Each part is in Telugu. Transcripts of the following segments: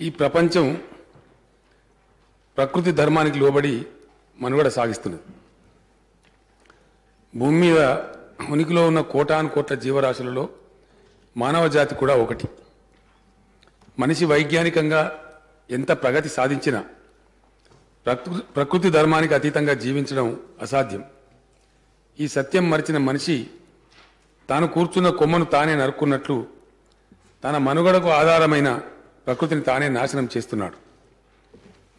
ఈ ప్రపంచం ప్రకృతి ధర్మానికి లోబడి మనుగడ సాగిస్తున్నది. భూమి మీద ఉనికిలో ఉన్న కోటాను కోట్ల జీవరాశులలో మానవ జాతి కూడా ఒకటి. మనిషి వైజ్ఞానికంగా ఎంత ప్రగతి సాధించినా ప్రకృతి ధర్మానికి అతీతంగా జీవించడం అసాధ్యం. ఈ సత్యం మరిచిన మనిషి తాను కూర్చున్న కొమ్మను తానే నరుక్కున్నట్లు తన మనుగడకు ఆధారమైన ప్రకృతిని తానే నాశనం చేస్తున్నాడు.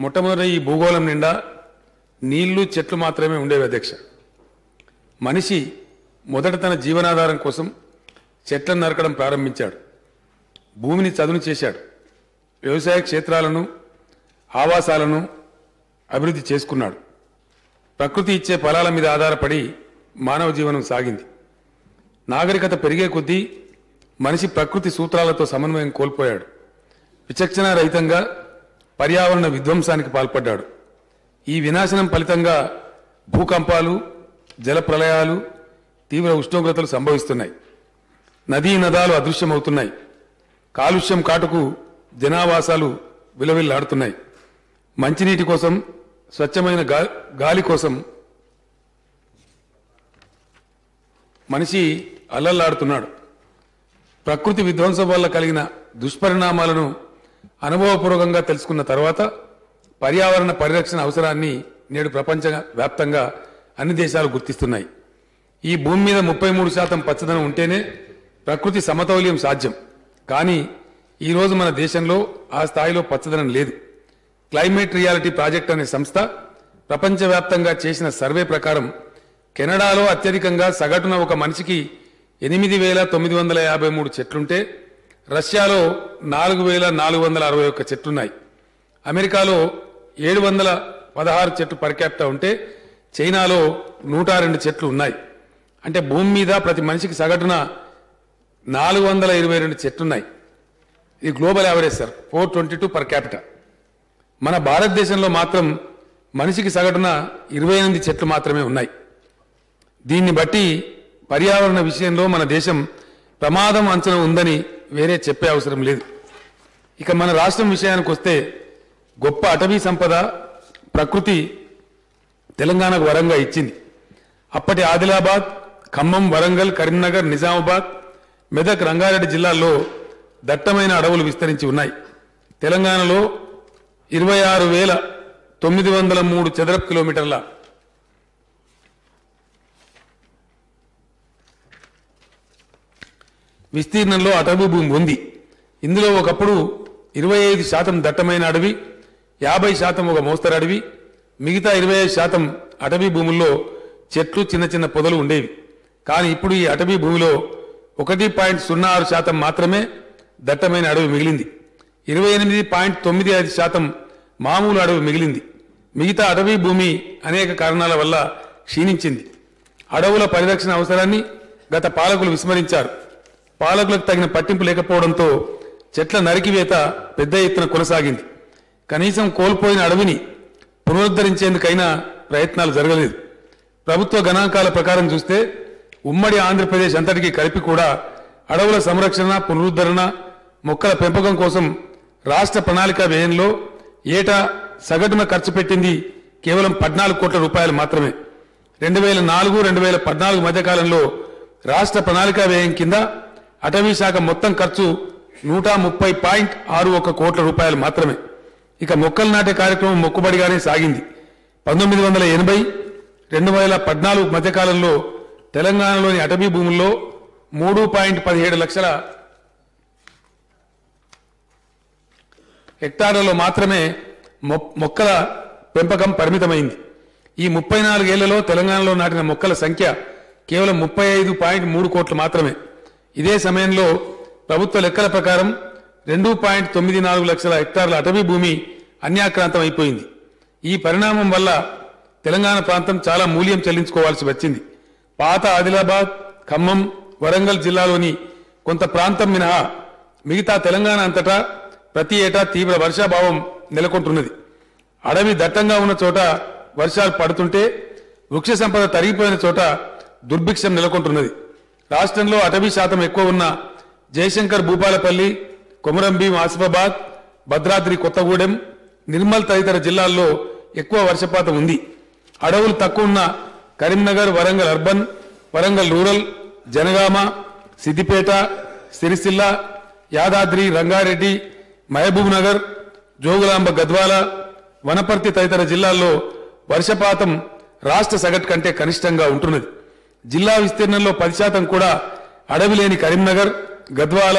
మొట్టమొదట ఈ భూగోళం నిండా నీళ్లు చెట్లు మాత్రమే ఉండేవి అధ్యక్ష. మనిషి మొదట తన జీవనాధారం కోసం చెట్లను నరకడం ప్రారంభించాడు. భూమిని చదును చేశాడు. వ్యవసాయ క్షేత్రాలను ఆవాసాలను అభివృద్ధి చేసుకున్నాడు. ప్రకృతి ఇచ్చే ఫలాల మీద ఆధారపడి మానవ జీవనం సాగింది. నాగరికత పెరిగే కొద్దీ మనిషి ప్రకృతి సూత్రాలతో సమన్వయం కోల్పోయాడు. విచక్షణ రహితంగా పర్యావరణ విధ్వంసానికి పాల్పడ్డాడు. ఈ వినాశనం ఫలితంగా భూకంపాలు, జల ప్రళయాలు, తీవ్ర ఉష్ణోగ్రతలు సంభవిస్తున్నాయి. నదీ నదాలు అదృశ్యమవుతున్నాయి. కాలుష్యం కాటుకు జనావాసాలు విలవిల్లాడుతున్నాయి. మంచినీటి కోసం, స్వచ్ఛమైన గాలి కోసం మనిషి అల్లల్లాడుతున్నాడు. ప్రకృతి విధ్వంసం వల్ల కలిగిన దుష్పరిణామాలను అనుభవపూర్వకంగా తెలుసుకున్న తర్వాత పర్యావరణ పరిరక్షణ అవసరాన్ని నేడు ప్రపంచ వ్యాప్తంగా అన్ని దేశాలు గుర్తిస్తున్నాయి. ఈ భూమి మీద 33% పచ్చదనం ఉంటేనే ప్రకృతి సమతౌల్యం సాధ్యం. కానీ ఈరోజు మన దేశంలో ఆ స్థాయిలో పచ్చదనం లేదు. క్లైమేట్ రియాలిటీ ప్రాజెక్ట్ అనే సంస్థ ప్రపంచవ్యాప్తంగా చేసిన సర్వే ప్రకారం కెనడాలో అత్యధికంగా సగటున ఒక మనిషికి 8,953 చెట్లుంటే రష్యాలో 4,461 చెట్లున్నాయి. అమెరికాలో 716 చెట్లు పర్ క్యాపిటా ఉంటే చైనాలో 102 చెట్లు ఉన్నాయి. అంటే భూమి మీద ప్రతి మనిషికి సగటున 422 చెట్లున్నాయి. ఇది global average sir, 422 per capita. మన భారతదేశంలో మాత్రం మనిషికి సగటున 28 చెట్లు మాత్రమే ఉన్నాయి. దీన్ని బట్టి పర్యావరణ విషయంలో మన దేశం ప్రమాదం అంచనా ఉందని వేరే చెప్పే అవసరం లేదు. ఇక మన రాష్ట్రం విషయానికి వస్తే గొప్ప అటవీ సంపద ప్రకృతి తెలంగాణకు వరంగా ఇచ్చింది. అప్పటి ఆదిలాబాద్, ఖమ్మం, వరంగల్, కరీంనగర్, నిజామాబాద్, మెదక్, రంగారెడ్డి జిల్లాల్లో దట్టమైన అడవులు విస్తరించి ఉన్నాయి. తెలంగాణలో 26,903 చదరపు కిలోమీటర్ల విస్తీర్ణంలో అటవీ భూమి ఉంది. ఇందులో ఒకప్పుడు 25% దట్టమైన అడవి, 50% ఒక మోస్తరు అడవి, మిగతా 25% అటవీ భూముల్లో చెట్లు, చిన్న చిన్న పొదలు ఉండేవి. కానీ ఇప్పుడు ఈ అటవీ భూమిలో 1.06% మాత్రమే దట్టమైన అడవి మిగిలింది. 28.95% మామూలు అడవి మిగిలింది. మిగతా అటవీ భూమి అనేక కారణాల వల్ల క్షీణించింది. అడవుల పరిరక్షణ అవసరాన్ని గత పాలకులు విస్మరించారు. పాలకులకు తగిన పట్టింపు లేకపోవడంతో చెట్ల నరికివేత పెద్ద ఎత్తున కొనసాగింది. కనీసం కోల్పోయిన అడవిని పునరుద్ధరించేందుకైనా ప్రయత్నాలు జరగలేదు. ప్రభుత్వ గణాంకాల ప్రకారం చూస్తే ఉమ్మడి ఆంధ్రప్రదేశ్ అంతటికీ కలిపి కూడా అడవుల సంరక్షణ, పునరుద్ధరణ, మొక్కల పెంపకం కోసం రాష్ట్ర ప్రణాళిక వ్యయంలో ఏటా సగటున ఖర్చు పెట్టింది కేవలం 14 కోట్ల రూపాయలు మాత్రమే. 2004-2014 మధ్యకాలంలో రాష్ట్ర ప్రణాళిక వ్యయం కింద అటవీ శాఖ మొత్తం ఖర్చు 130.61 కోట్ల రూపాయలు మాత్రమే. ఇక మొక్కలు నాటే కార్యక్రమం మొక్కుబడిగానే సాగింది. 1980-2014 మధ్యకాలంలో తెలంగాణలోని అటవీ భూముల్లో 3.17 లక్షల హెక్టార్లలో మాత్రమే మొక్కల పెంపకం పరిమితమైంది. ఈ 34 ఏళ్లలో తెలంగాణలో నాటిన మొక్కల సంఖ్య కేవలం 35.3 కోట్లు మాత్రమే. ఇదే సమయంలో ప్రభుత్వ లెక్కల ప్రకారం 2.94 లక్షల హెక్టార్ల అటవీ భూమి అన్యాక్రాంతం అయిపోయింది. ఈ పరిణామం వల్ల తెలంగాణ ప్రాంతం చాలా మూల్యం చెల్లించుకోవాల్సి వచ్చింది. పాత ఆదిలాబాద్, ఖమ్మం, వరంగల్ జిల్లాలోని కొంత ప్రాంతం మినహా మిగతా తెలంగాణ అంతటా ప్రతి ఏటా తీవ్ర వర్షాభావం నెలకొంటున్నది. అడవి దట్టంగా ఉన్న చోట వర్షాలు పడుతుంటే వృక్ష సంపద తరిగిపోయిన చోట దుర్భిక్షం నెలకొంటున్నది. రాష్ట్రంలో అటవీ శాతం ఎక్కువ ఉన్న జయశంకర్, భూపాలపల్లి, కొమరంభీం, ఆసిఫాబాద్, భద్రాద్రి కొత్తగూడెం, నిర్మల్ తదితర జిల్లాల్లో ఎక్కువ వర్షపాతం ఉంది. అడవులు తక్కువ ఉన్న కరీంనగర్, వరంగల్ అర్బన్, వరంగల్ రూరల్, జనగామ, సిద్దిపేట, సిరిసిల్ల, యాదాద్రి, రంగారెడ్డి, మహబూబ్ నగర్, జోగులాంబ, గద్వాల, వనపర్తి తదితర జిల్లాల్లో వర్షపాతం రాష్ట్ర సగటు కంటే కనిష్టంగా ఉంటున్నది. జిల్లా విస్తీర్ణంలో 10% కూడా అడవి లేని కరీంనగర్, గద్వాల,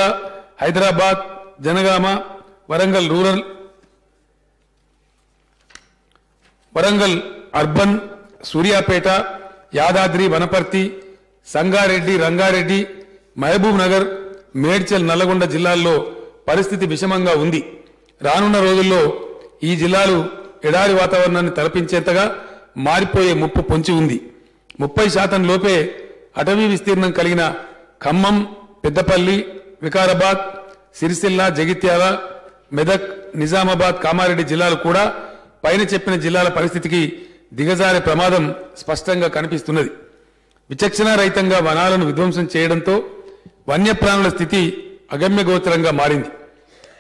హైదరాబాద్, జనగామ, వరంగల్ రూరల్, వరంగల్ అర్బన్, సూర్యాపేట, యాదాద్రి, వనపర్తి, సంగారెడ్డి, రంగారెడ్డి, మహబూబ్ నగర్, మేడ్చల్, నల్లగొండ జిల్లాల్లో పరిస్థితి విషమంగా ఉంది. రానున్న రోజుల్లో ఈ జిల్లాలు ఎడారి వాతావరణాన్ని తలపించేంతగా మారిపోయే ముప్పు పొంచి ఉంది. 30% లోపే అటవీ విస్తీర్ణం కలిగిన ఖమ్మం, పెద్దపల్లి, వికారాబాద్, సిరిసిల్ల, జగిత్యాల, మెదక్, నిజామాబాద్, కామారెడ్డి జిల్లాలు కూడా పైన చెప్పిన జిల్లాల పరిస్థితికి దిగజారే ప్రమాదం స్పష్టంగా కనిపిస్తున్నది. విచక్షణారహితంగా వనాలను విధ్వంసం చేయడంతో వన్యప్రాణుల స్థితి అగమ్యగోచరంగా మారింది.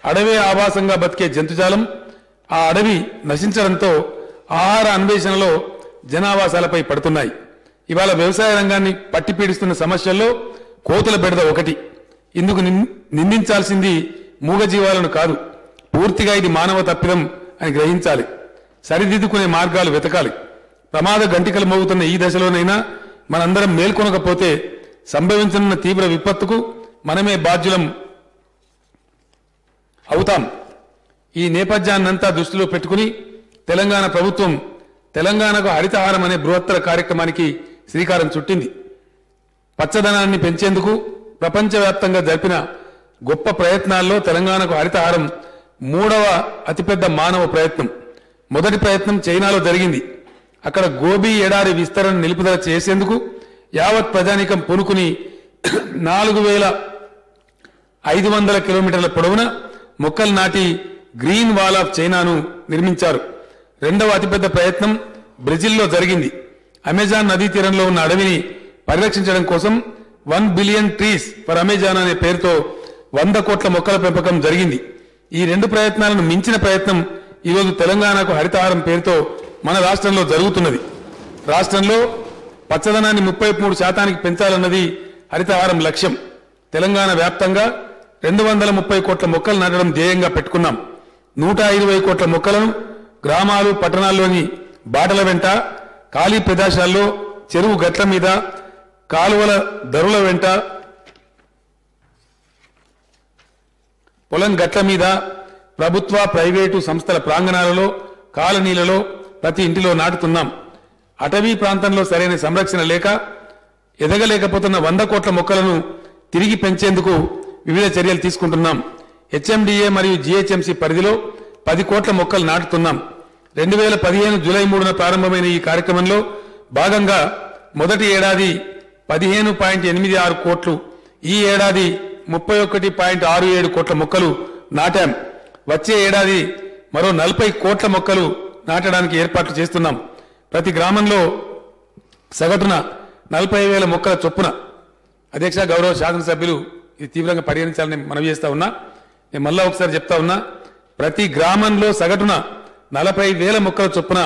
అడవే ఆవాసంగా బతికే జంతుజాలం ఆ అడవి నశించడంతో ఆహార అన్వేషణలో జనావాసాలపై పడుతున్నాయి. ఇవాళ వ్యవసాయ రంగాన్ని పట్టిపీడిస్తున్న సమస్యల్లో కోతుల బెడద ఒకటి. ఇందుకు నిందించాల్సింది మూగజీవాలను కాదు, పూర్తిగా ఇది మానవ తప్పిదం అని గ్రహించాలి. సరిదిద్దుకునే మార్గాలు వెతకాలి. ప్రమాద గంటికలు మోగుతున్న ఈ దశలోనైనా మనందరం మేల్కొనకపోతే సంభవించనున్న తీవ్ర విపత్తుకు మనమే బాధ్యులం అవుతాం. ఈ నేపథ్యాన్నంతా దృష్టిలో పెట్టుకుని తెలంగాణ ప్రభుత్వం తెలంగాణకు హరితహారం అనే బృహత్తర కార్యక్రమానికి శ్రీకారం చుట్టింది. పచ్చదనాన్ని పెంచేందుకు ప్రపంచవ్యాప్తంగా జరిపిన గొప్ప ప్రయత్నాల్లో తెలంగాణకు హరితహారం 3వ అతిపెద్ద మానవ ప్రయత్నం. మొదటి ప్రయత్నం చైనాలో జరిగింది. అక్కడ గోబీ ఎడారి విస్తరణ నిలుపుదల చేసేందుకు యావత్ ప్రజానీకం పూనుకుని 4500 కిలోమీటర్ల పొడవున మొక్కలు నాటి గ్రీన్ వాల్ ఆఫ్ చైనాను నిర్మించారు. రెండవ అతిపెద్ద ప్రయత్నం బ్రెజిల్లో జరిగింది. అమెజాన్ నదీ తీరంలో ఉన్న అడవిని పరిరక్షించడం కోసం 1 బిలియన్ ట్రీస్ ఫర్ అమెజాన్ అనే పేరుతో 100 కోట్ల మొక్కల పెంపకం జరిగింది. ఈ రెండు ప్రయత్నాలను మించిన ప్రయత్నం ఈరోజు తెలంగాణకు హరితహారం పేరుతో మన రాష్ట్రంలో జరుగుతున్నది. రాష్ట్రంలో పచ్చదనాన్ని 33% పెంచాలన్నది హరితహారం లక్ష్యం. తెలంగాణ వ్యాప్తంగా 230 కోట్ల మొక్కలు నాటడం ధ్యేయంగా పెట్టుకున్నాం. 120 కోట్ల మొక్కలను గ్రామాలు, పట్టణాల్లోని బాటల వెంట, ఖాళీ ప్రదేశాల్లో, చెరువు గట్ల మీద, కాలువల దరుల వెంట, పొలం గట్ల మీద, ప్రభుత్వ, ప్రైవేటు సంస్థల ప్రాంగణాలలో, కాలనీలలో ప్రతి ఇంటిలో నాటుతున్నాం. అటవీ ప్రాంతంలో సరైన సంరక్షణ లేక ఎదగలేకపోతున్న 100 కోట్ల మొక్కలను తిరిగి పెంచేందుకు వివిధ చర్యలు తీసుకుంటున్నాం. హెచ్ఎండిఏ మరియు జీహెచ్ఎంసీ పరిధిలో 10 కోట్ల మొక్కలు నాటుతున్నాం. 2015 జూలై 3న ప్రారంభమైన ఈ కార్యక్రమంలో భాగంగా మొదటి ఏడాది 15.86 కోట్లు, ఈ ఏడాది 31.67 కోట్ల మొక్కలు నాటాం. వచ్చే ఏడాది మరో 40 కోట్ల మొక్కలు నాటడానికి ఏర్పాట్లు చేస్తున్నాం. ప్రతి గ్రామంలో సగటున 40,000 మొక్కల చొప్పున. అధ్యక్ష, గౌరవ శాసనసభ్యులు ఇది తీవ్రంగా పరిగణించాలని మనవి చేస్తా ఉన్నా. నేను మళ్ళా ఒకసారి చెప్తా ఉన్నా, ప్రతి గ్రామంలో సగటున 40,000 మొక్కల చొప్పున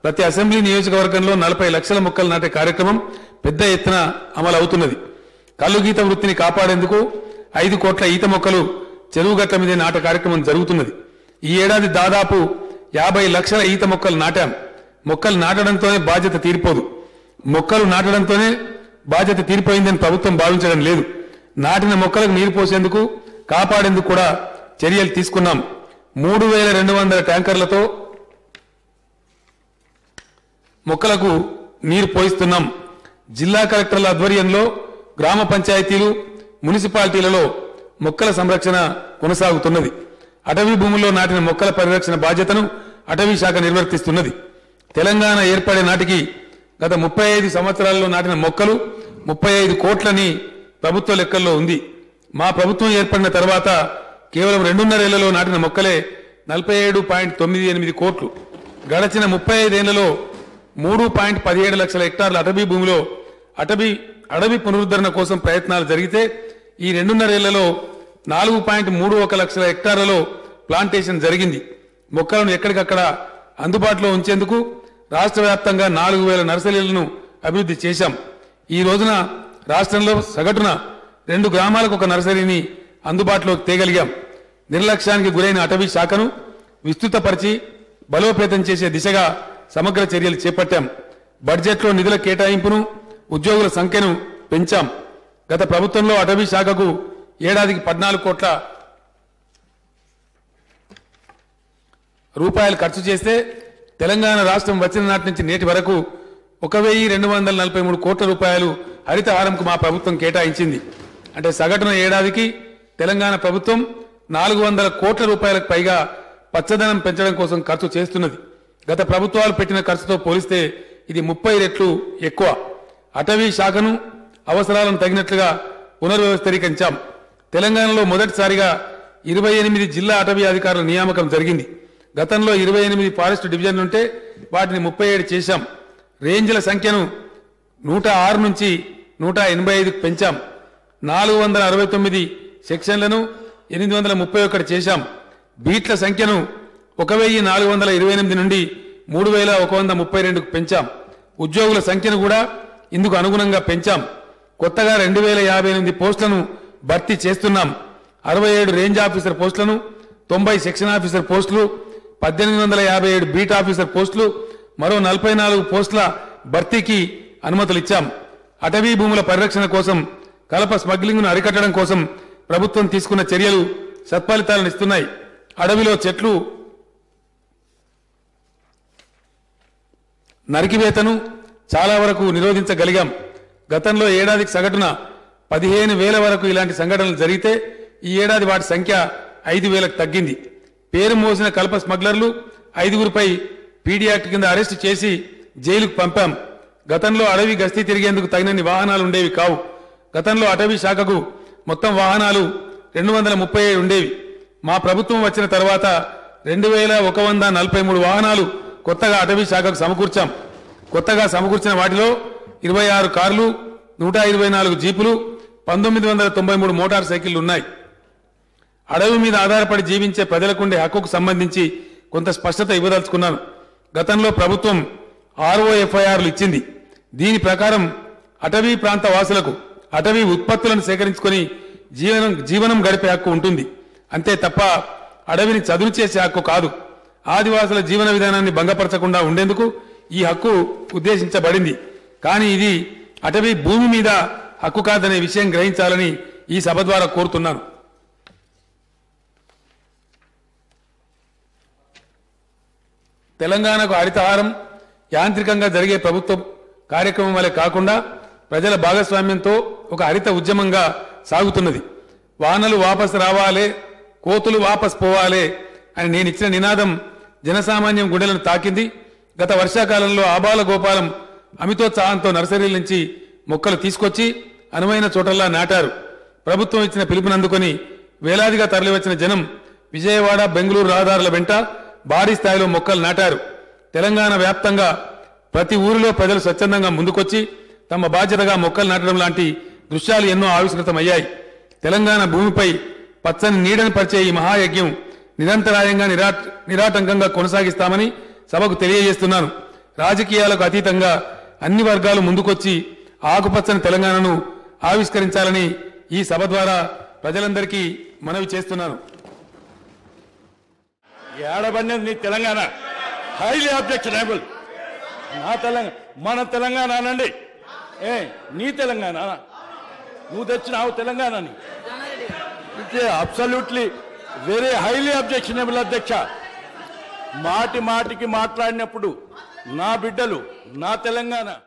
ప్రతి అసెంబ్లీ నియోజకవర్గంలో 40 లక్షల మొక్కలు నాటే కార్యక్రమం పెద్ద ఎత్తున అమలు అవుతున్నది. కల్లుగీత వృత్తిని కాపాడేందుకు 5 కోట్ల ఈత మొక్కలు చెరువు గట్ల మీద నాటే కార్యక్రమం జరుగుతున్నది. ఈ ఏడాది దాదాపు 50 లక్షల ఈత మొక్కలు నాటాం. మొక్కలు నాటడంతోనే బాధ్యత తీరిపోదు. మొక్కలు నాటడంతోనే బాధ్యత తీరిపోయిందని ప్రభుత్వం భావించడం లేదు. నాటిన మొక్కలకు నీరు పోసేందుకు, కాపాడేందుకు కూడా చర్యలు తీసుకున్నాం. 3200 ట్యాంకర్లతో మొక్కలకు నీరు పోయిస్తున్నాం. జిల్లా కలెక్టర్ల ఆధ్వర్యంలో గ్రామ పంచాయతీలు, మున్సిపాలిటీలలో మొక్కల సంరక్షణ కొనసాగుతున్నది. అటవీ భూముల్లో నాటిన మొక్కల పరిరక్షణ బాధ్యతను అటవీ శాఖ నిర్వర్తిస్తున్నది. తెలంగాణ ఏర్పడే నాటికి గత 35 సంవత్సరాల్లో నాటిన మొక్కలు 35 కోట్లని ప్రభుత్వ లెక్కల్లో ఉంది. మా ప్రభుత్వం ఏర్పడిన తర్వాత కేవలం 2.5 ఏళ్లలో నాటిన మొక్కలే 47.98 కోట్లు. గడచిన 35 ఏళ్లలో 3.17 లక్షల హెక్టార్ల అటవీ భూమిలో అడవి పునరుద్ధరణ కోసం ప్రయత్నాలు జరిగితే ఈ 2.5 ఏళ్లలో 4.31 లక్షల హెక్టార్లలో ప్లాంటేషన్ జరిగింది. మొక్కలను ఎక్కడికక్కడ అందుబాటులో ఉంచేందుకు రాష్ట్ర వ్యాప్తంగా 4000 నర్సరీలను అభివృద్ధి చేశాం. ఈ రోజున రాష్ట్రంలో సగటున 2 గ్రామాలకు ఒక నర్సరీని అందుబాటులోకి తేగలిగాం. నిర్లక్ష్యానికి గురైన అటవీ శాఖను విస్తృతపరిచి బలోపేతం చేసే దిశగా సమగ్ర చర్యలు చేపట్టాం. బడ్జెట్లో నిధుల కేటాయింపును, ఉద్యోగుల సంఖ్యను పెంచాం. గత ప్రభుత్వంలో అటవీ శాఖకు ఏడాదికి 14 కోట్ల రూపాయలు ఖర్చు చేస్తే తెలంగాణ రాష్ట్రం వచ్చిన నాటి నుంచి నేటి వరకు 1243 కోట్ల రూపాయలు హరితహారంకు మా ప్రభుత్వం కేటాయించింది. అంటే సగటున ఏడాదికి తెలంగాణ ప్రభుత్వం 400 కోట్ల రూపాయలకు పైగా పచ్చదనం పెంచడం కోసం ఖర్చు చేస్తున్నది. గత ప్రభుత్వాలు పెట్టిన ఖర్చుతో పోలిస్తే ఇది 30 రెట్లు ఎక్కువ. అటవీ శాఖను అవసరాలను తగినట్లుగా పునర్వ్యవస్థీకరించాం. తెలంగాణలో మొదటిసారిగా 28 జిల్లా అటవీ అధికారుల నియామకం జరిగింది. గతంలో 28 ఫారెస్ట్ డివిజన్లుంటే వాటిని 37 చేశాం. రేంజ్ల సంఖ్యను 106 నుంచి 185 పెంచాం. 469 సెక్షన్లను 831 చేశాం. బీట్ల సంఖ్యను 1428 నుండి 3132కు పెంచాం. ఉద్యోగుల సంఖ్యను కూడా ఇందుకు అనుగుణంగా పెంచాం. కొత్తగా 2058 పోస్టులను భర్తీ చేస్తున్నాం. 67 రేంజ్ ఆఫీసర్ పోస్టులను, 90 సెక్షన్ ఆఫీసర్ పోస్టులు, 1857 బీట్ ఆఫీసర్ పోస్టులు, మరో 44 పోస్టుల భర్తీకి అనుమతులు ఇచ్చాం. అటవీ భూముల పరిరక్షణ కోసం, కలప స్మగ్లింగ్ను అరికట్టడం కోసం ప్రభుత్వం తీసుకున్న చర్యలు సత్ఫలితాలను ఇస్తున్నాయి. అడవిలో చెట్లు నరికివేతను చాలా వరకు నిరోధించగలిగాం. గతంలో ఏడాదికి సగటున 15,000 వరకు ఇలాంటి సంఘటనలు జరిగితే ఈ ఏడాది వాటి సంఖ్య 5,000కు తగ్గింది. పేరు మోసిన కల్ప స్మగ్లర్లు 5గురిపై పీడీ యాక్ట్ కింద అరెస్టు చేసి జైలుకు పంపాం. గతంలో అడవి గస్తీ తిరిగేందుకు తగినన్ని వాహనాలు ఉండేవి కావు. గతంలో అటవీ శాఖకు మొత్తం వాహనాలు 237 ఉండేవి. మా ప్రభుత్వం వచ్చిన తర్వాత 2143 వాహనాలు కొత్తగా అటవీ శాఖకు సమకూర్చాం. కొత్తగా సమకూర్చిన వాటిలో 26 కార్లు, 124 జీపులు, 1993 మోటార్ సైకిళ్లు ఉన్నాయి. అడవి మీద ఆధారపడి జీవించే ప్రజలకుండే హక్కుకు సంబంధించి కొంత స్పష్టత ఇవ్వదలుచుకున్నాను. గతంలో ప్రభుత్వం ROFIRలు ఇచ్చింది. దీని ప్రకారం అటవీ ప్రాంత వాసులకు అటవీ ఉత్పత్తులను సేకరించుకొని జీవనం గడిపే హక్కు ఉంటుంది. అంతే తప్ప అడవిని చదును చేసే హక్కు కాదు. ఆదివాసుల జీవన విధానాన్ని భంగపరచకుండా ఉండేందుకు ఈ హక్కు ఉద్దేశించబడింది. కానీ ఇది అటవీ భూమి మీద హక్కు కాదనే విషయం గ్రహించాలని ఈ సభ ద్వారా కోరుతున్నాను. తెలంగాణకు హరితహారం యాంత్రికంగా జరిగే ప్రభుత్వ కార్యక్రమం వలె కాకుండా ప్రజల భాగస్వామ్యంతో ఒక హరిత ఉద్యమంగా సాగుతున్నది. వానలు వాపసు రావాలే, కోతులు వాపసు పోవాలే అని నేను ఇచ్చిన నినాదం జనసామాన్యం గుండెలను తాకింది. గత వర్షాకాలంలో ఆబాల గోపాలం అమితోత్సాహంతో నర్సరీల నుంచి మొక్కలు తీసుకొచ్చి అనువైన చోటల్లా నాటారు. ప్రభుత్వం ఇచ్చిన పిలుపునందుకొని వేలాదిగా తరలివచ్చిన జనం విజయవాడ, బెంగళూరు రహదారుల వెంట భారీ స్థాయిలో మొక్కలు నాటారు. తెలంగాణ వ్యాప్తంగా ప్రతి ఊరిలో ప్రజలు స్వచ్ఛందంగా ముందుకొచ్చి తమ బాధ్యతగా మొక్కలు నాటడం లాంటి దృశ్యాలు ఎన్నో ఆవిష్కృతమయ్యాయి. తెలంగాణ భూమిపై పచ్చని నీడను పరిచే ఈ మహాయజ్ఞం నిరంతరాయంగా నిరాటంకంగా కొనసాగిస్తామని సభకు తెలియజేస్తున్నాను. రాజకీయాలకు అతీతంగా అన్ని వర్గాలు ముందుకొచ్చి ఆకుపచ్చని తెలంగాణను ఆవిష్కరించాలని ఈ సభ ద్వారా ప్రజలందరికీ మనవి చేస్తున్నాను. ఏడబడినది నీ తెలంగాణ హైలీ అబ్జెక్షనబుల్. నా తెలంగాణ, మన తెలంగాణ అనండి. నీ తెలంగాణ నువ్వు తెచ్చినావు తెలంగాణని. It's absolutely very highly objectionable అధ్యక్ష. మాటికి మాట్లాడినప్పుడు నా బిడ్డలు, నా తెలంగాణ